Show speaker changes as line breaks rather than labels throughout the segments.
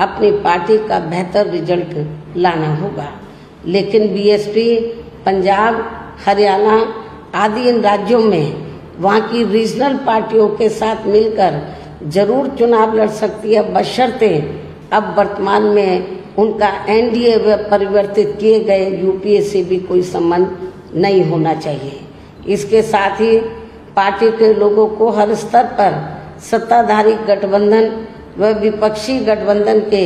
अपनी पार्टी का बेहतर रिजल्ट लाना होगा। लेकिन बीएसपी पंजाब, हरियाणा आदि इन राज्यों में वहाँ की रीजनल पार्टियों के साथ मिलकर जरूर चुनाव लड़ सकती है, बशर्ते अब वर्तमान में उनका एनडीए व परिवर्तित किए गए यूपीए से भी कोई संबंध नहीं होना चाहिए। इसके साथ ही पार्टी के लोगों को हर स्तर पर सत्ताधारी गठबंधन व विपक्षी गठबंधन के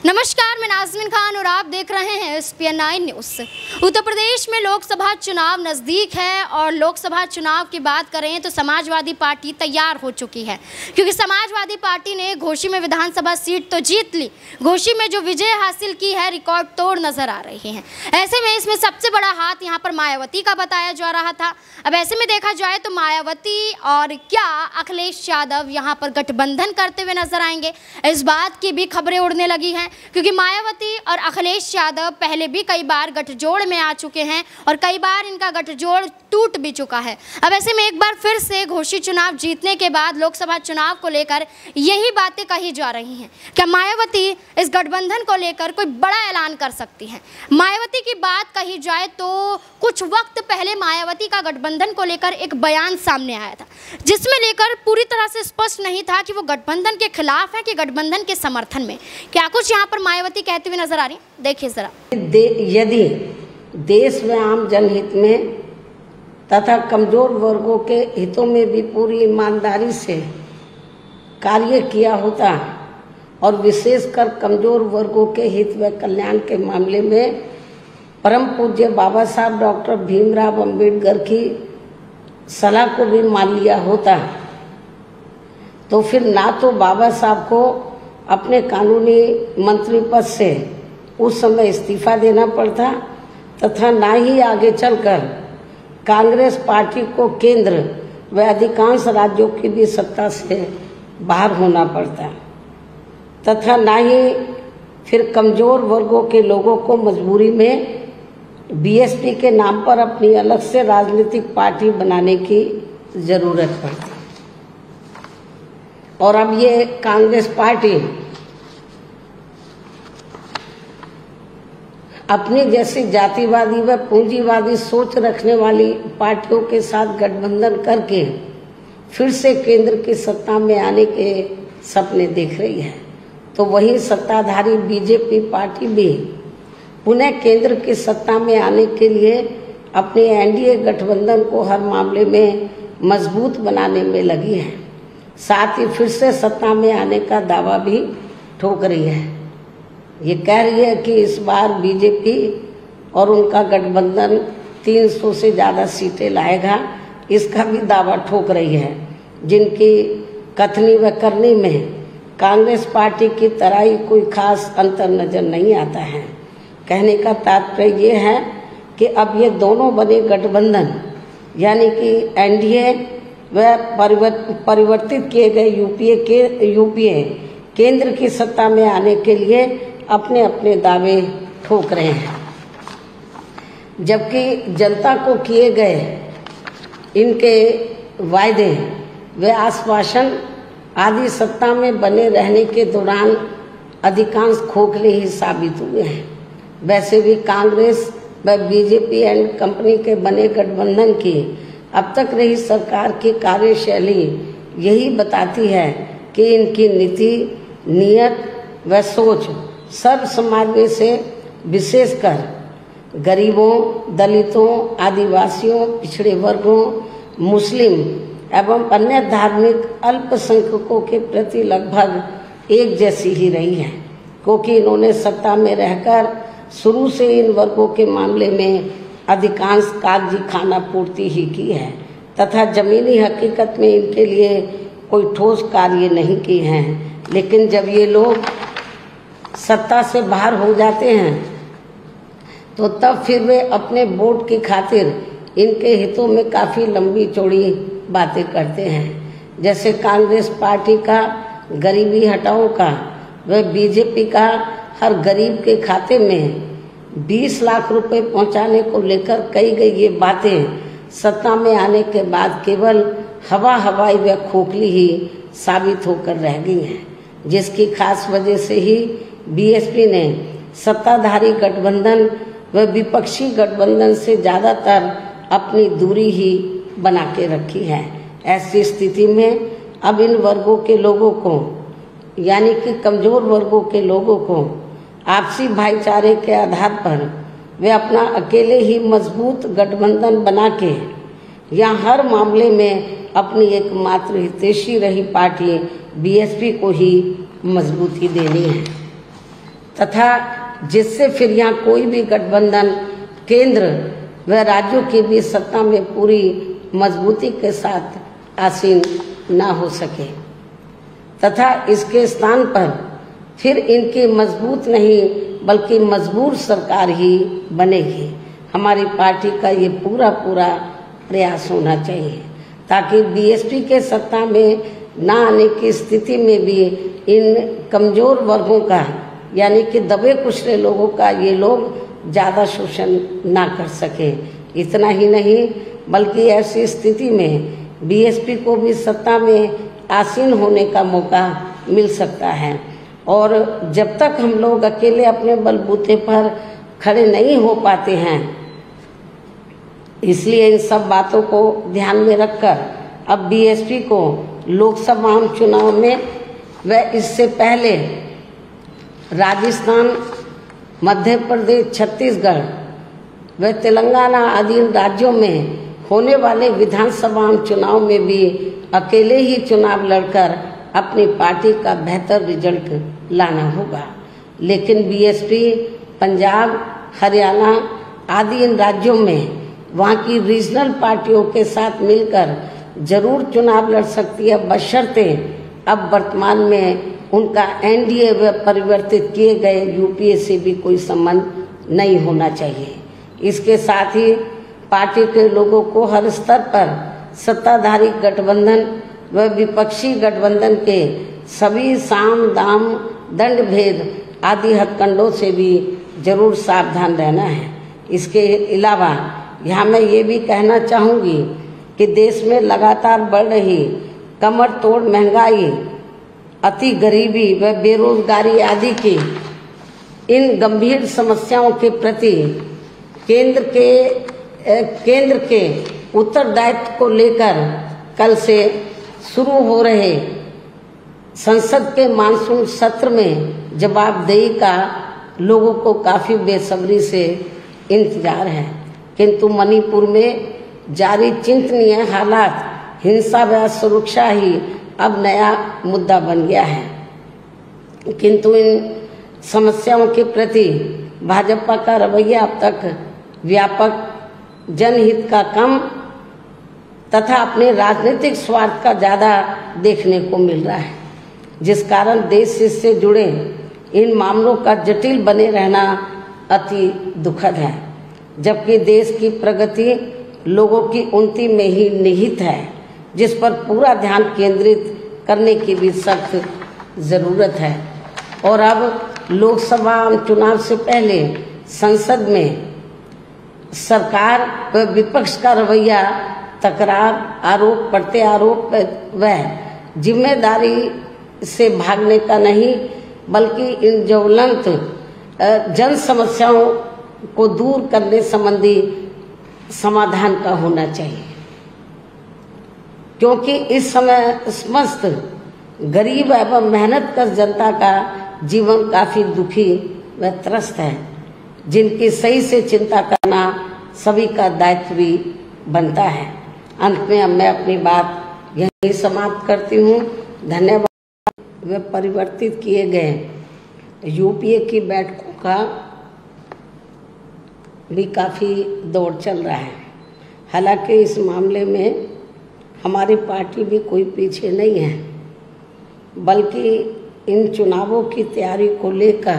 नमस्कार, मैं नाज़मीन खान और आप देख रहे हैं SPN9 न्यूज़। उत्तर प्रदेश में लोकसभा चुनाव नज़दीक है और लोकसभा चुनाव की बात करें तो समाजवादी पार्टी तैयार हो चुकी है, क्योंकि समाजवादी पार्टी ने घोसी में विधानसभा सीट तो जीत ली, घोसी में जो विजय हासिल की है रिकॉर्ड तोड़ नजर आ रही है। ऐसे में इसमें सबसे बड़ा हाथ यहाँ पर मायावती का बताया जा रहा था। अब ऐसे में देखा जाए तो मायावती और क्या अखिलेश यादव यहाँ पर गठबंधन करते हुए नजर आएंगे, इस बात की भी खबरें उड़ने लगी हैं, क्योंकि मायावती और अखिलेश यादव पहले भी कई बार गठजोड़ में आ चुके हैं और कई बार इनका गठजोड़ टूट भी चुका है। अब ऐसे में एक बार फिर से घोसी चुनाव जीतने के बाद लोकसभा चुनाव को लेकर यही बातें कही जा रही हैं। क्या मायावती इस गठबंधन को लेकर कोई बड़ा ऐलान कर सकती हैं? मायावती की बात कही जाए तो कुछ वक्त पहले मायावती का गठबंधन को लेकर एक बयान सामने आया था, जिसमें लेकर पूरी तरह से स्पष्ट नहीं था कि वो गठबंधन के खिलाफ है कि गठबंधन के समर्थन में। क्या कुछ यहाँ पर मायावती कहते हुए नजर आ रही? देखिए जरा।
यदि देश व आम जनहित में तथा कमजोर वर्गों के हितों में भी पूरी ईमानदारी से कार्य किया होता और विशेषकर कमजोर वर्गों के हित व कल्याण के मामले में परम पूज्य बाबा साहब डॉक्टर भीमराव अंबेडकर की सलाह को भी मान लिया होता, तो फिर ना तो बाबा साहब को अपने कानूनी मंत्री पद से उस समय इस्तीफा देना पड़ता तथा ना ही आगे चलकर कांग्रेस पार्टी को केंद्र व अधिकांश राज्यों की भी सत्ता से बाहर होना पड़ता तथा ना ही फिर कमजोर वर्गों के लोगों को मजबूरी में बीएसपी के नाम पर अपनी अलग से राजनीतिक पार्टी बनाने की जरूरत पड़ती। और अब ये कांग्रेस पार्टी अपनी जैसी जातिवादी व पूंजीवादी सोच रखने वाली पार्टियों के साथ गठबंधन करके फिर से केंद्र की सत्ता में आने के सपने देख रही है, तो वही सत्ताधारी बीजेपी पार्टी भी पुनः केंद्र की सत्ता में आने के लिए अपने एनडीए गठबंधन को हर मामले में मजबूत बनाने में लगी है। साथ ही फिर से सत्ता में आने का दावा भी ठोक रही है। ये कह रही है कि इस बार बीजेपी और उनका गठबंधन 300 से ज़्यादा सीटें लाएगा, इसका भी दावा ठोक रही है, जिनकी कथनी व करनी में कांग्रेस पार्टी की तरह ही कोई खास अंतर नजर नहीं आता है। कहने का तात्पर्य ये है कि अब ये दोनों बने गठबंधन यानी कि एनडीए व परिवर्तित किए गए यूपीए केंद्र की सत्ता में आने के लिए अपने अपने दावे ठोक रहे हैं, जबकि जनता को किए गए इनके वायदे व आश्वासन आदि सत्ता में बने रहने के दौरान अधिकांश खोखले ही साबित हुए हैं। वैसे भी कांग्रेस व बीजेपी एंड कंपनी के बने गठबंधन की अब तक रही सरकार की कार्यशैली यही बताती है कि इनकी नीति, नियत व सोच सर्व समाज से विशेषकर गरीबों, दलितों, आदिवासियों, पिछड़े वर्गों, मुस्लिम एवं अन्य धार्मिक अल्पसंख्यकों के प्रति लगभग एक जैसी ही रही है, क्योंकि इन्होंने सत्ता में रहकर शुरू से इन वर्गों के मामले में अधिकांश कागजी खाना पूर्ति ही की है तथा जमीनी हकीकत में इनके लिए कोई ठोस कार्य नहीं किए हैं। लेकिन जब ये लोग सत्ता से बाहर हो जाते हैं तो तब फिर वे अपने वोट की खातिर इनके हितों में काफ़ी लंबी चौड़ी बातें करते हैं। जैसे कांग्रेस पार्टी का गरीबी हटाओ का व बीजेपी का हर गरीब के खाते में 20 लाख रुपए पहुंचाने को लेकर कही गई ये बातें सत्ता में आने के बाद केवल हवाई व खोखली ही साबित होकर रह गई हैं, जिसकी खास वजह से ही बीएसपी ने सत्ताधारी गठबंधन व विपक्षी गठबंधन से ज़्यादातर अपनी दूरी ही बना के रखी है। ऐसी स्थिति में अब इन वर्गों के लोगों को, यानी कि कमजोर वर्गों के लोगों को आपसी भाईचारे के आधार पर वे अपना अकेले ही मजबूत गठबंधन बना के या हर मामले में अपनी एकमात्र हितैषी रही पार्टी बीएसपी को ही मजबूती देनी है, तथा जिससे फिर यहाँ कोई भी गठबंधन केंद्र व राज्यों की भी सत्ता में पूरी मजबूती के साथ आसीन ना हो सके, तथा इसके स्थान पर फिर इनकी मजबूत नहीं बल्कि मजबूर सरकार ही बनेगी। हमारी पार्टी का ये पूरा प्रयास होना चाहिए ताकि बीएसपी के सत्ता में ना आने की स्थिति में भी इन कमजोर वर्गों का, यानी कि दबे कुचले लोगों का ये लोग ज़्यादा शोषण ना कर सके। इतना ही नहीं बल्कि ऐसी स्थिति में बीएसपी को भी सत्ता में आसीन होने का मौका मिल सकता है। और जब तक हम लोग अकेले अपने बलबूते पर खड़े नहीं हो पाते हैं, इसलिए इन सब बातों को ध्यान में रखकर अब बीएसपी को लोकसभा चुनाव में व इससे पहले राजस्थान, मध्य प्रदेश, छत्तीसगढ़ व तेलंगाना आदि राज्यों में होने वाले विधानसभा चुनाव में भी अकेले ही चुनाव लड़कर अपनी पार्टी का बेहतर रिजल्ट लाना होगा। लेकिन बीएसपी पंजाब, हरियाणा आदि इन राज्यों में वहाँ की रीजनल पार्टियों के साथ मिलकर जरूर चुनाव लड़ सकती है, बशर्ते अब वर्तमान में उनका एनडीए व परिवर्तित किए गए यूपीए से भी कोई संबंध नहीं होना चाहिए। इसके साथ ही पार्टी के लोगों को हर स्तर पर सत्ताधारी गठबंधन व विपक्षी गठबंधन के सभी साम दाम दंड भेद आदि हथकंडों से भी जरूर सावधान रहना है। इसके अलावा यहाँ मैं ये भी कहना चाहूँगी कि देश में लगातार बढ़ रही कमर तोड़ महंगाई, अति गरीबी व बेरोजगारी आदि की इन गंभीर समस्याओं के प्रति केंद्र के उत्तरदायित्व को लेकर कल से शुरू हो रहे संसद के मानसून सत्र में जवाबदेही का लोगों को काफ़ी बेसब्री से इंतजार है। किंतु मणिपुर में जारी चिंतनीय हालात, हिंसा व सुरक्षा ही अब नया मुद्दा बन गया है। किंतु इन समस्याओं के प्रति भाजपा का रवैया अब तक व्यापक जनहित का कम तथा अपने राजनीतिक स्वार्थ का ज़्यादा देखने को मिल रहा है, जिस कारण देश से जुड़े इन मामलों का जटिल बने रहना अति दुखद है। जबकि देश की प्रगति लोगों की उन्नति में ही निहित है, जिस पर पूरा ध्यान केंद्रित करने की भी सख्त ज़रूरत है। और अब लोकसभा चुनाव से पहले संसद में सरकार व विपक्ष का रवैया तकरार, आरोप प्रत्यारोप व जिम्मेदारी से भागने का नहीं बल्कि इन ज्वलंत जन समस्याओं को दूर करने संबंधी समाधान का होना चाहिए, क्योंकि इस समय समस्त गरीब एवं मेहनतकश जनता का जीवन काफ़ी दुखी व त्रस्त है, जिनकी सही से चिंता करना सभी का दायित्व भी बनता है। अंत में अब मैं अपनी बात यहीं समाप्त करती हूँ। धन्यवाद। वे परिवर्तित किए गए यूपीए की बैठकों का भी काफ़ी दौर चल रहा है। हालांकि इस मामले में हमारी पार्टी भी कोई पीछे नहीं है, बल्कि इन चुनावों की तैयारी को लेकर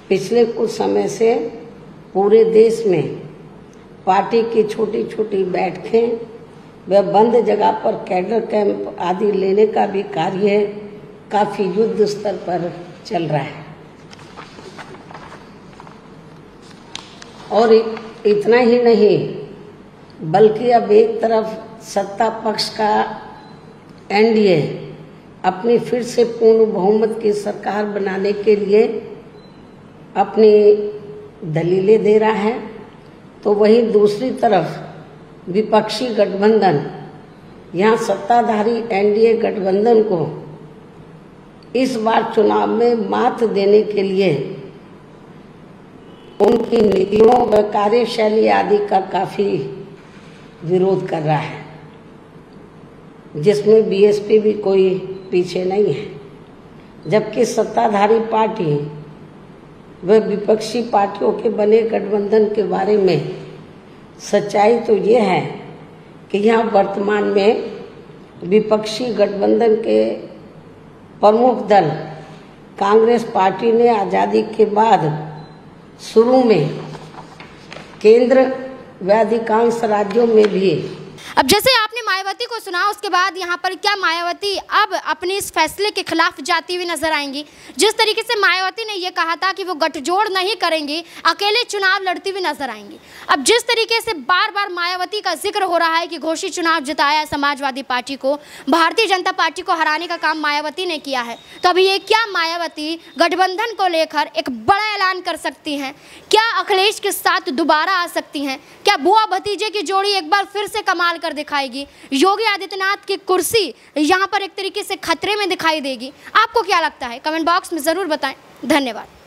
पिछले कुछ समय से पूरे देश में पार्टी की छोटी छोटी बैठकें व बंद जगह पर कैडर कैंप आदि लेने का भी कार्य काफ़ी युद्ध स्तर पर चल रहा है। और इतना ही नहीं, बल्कि अब एक तरफ सत्ता पक्ष का एनडीए अपनी फिर से पूर्ण बहुमत की सरकार बनाने के लिए अपनी दलीलें दे रहा है, तो वहीं दूसरी तरफ विपक्षी गठबंधन यहाँ सत्ताधारी एनडीए गठबंधन को इस बार चुनाव में मात देने के लिए उनकी नीतियों व कार्यशैली आदि का काफी विरोध कर रहा है, जिसमें बीएसपी भी कोई पीछे नहीं है। जबकि सत्ताधारी पार्टी व विपक्षी पार्टियों के बने गठबंधन के बारे में सच्चाई तो ये है कि यहाँ वर्तमान में विपक्षी गठबंधन के प्रमुख दल कांग्रेस पार्टी ने आज़ादी के बाद शुरू में केंद्र व अधिकांश राज्यों में भी।
अब जैसे आपने मायावती को सुना, उसके बाद यहाँ पर क्या मायावती अब अपने इस फैसले के खिलाफ जाती हुई नजर आएंगी? जिस तरीके से मायावती ने ये कहा था कि वो गठजोड़ नहीं करेंगी, अकेले चुनाव लड़ती हुई नजर आएंगी। अब जिस तरीके से बार बार मायावती का जिक्र हो रहा है कि घोषित चुनाव जिताया समाजवादी पार्टी को, भारतीय जनता पार्टी को हराने का काम मायावती ने किया है, तो अभी ये क्या मायावती गठबंधन को लेकर एक बड़ा ऐलान कर सकती हैं? क्या अखिलेश के साथ दोबारा आ सकती हैं? क्या बुआ भतीजे की जोड़ी एक बार फिर से कमाल कर दिखाएगी? योगी आदित्यनाथ की कुर्सी यहाँ पर एक तरीके से खतरे में दिखाई देगी? आपको क्या लगता है? कमेंट बॉक्स में ज़रूर बताएं। धन्यवाद।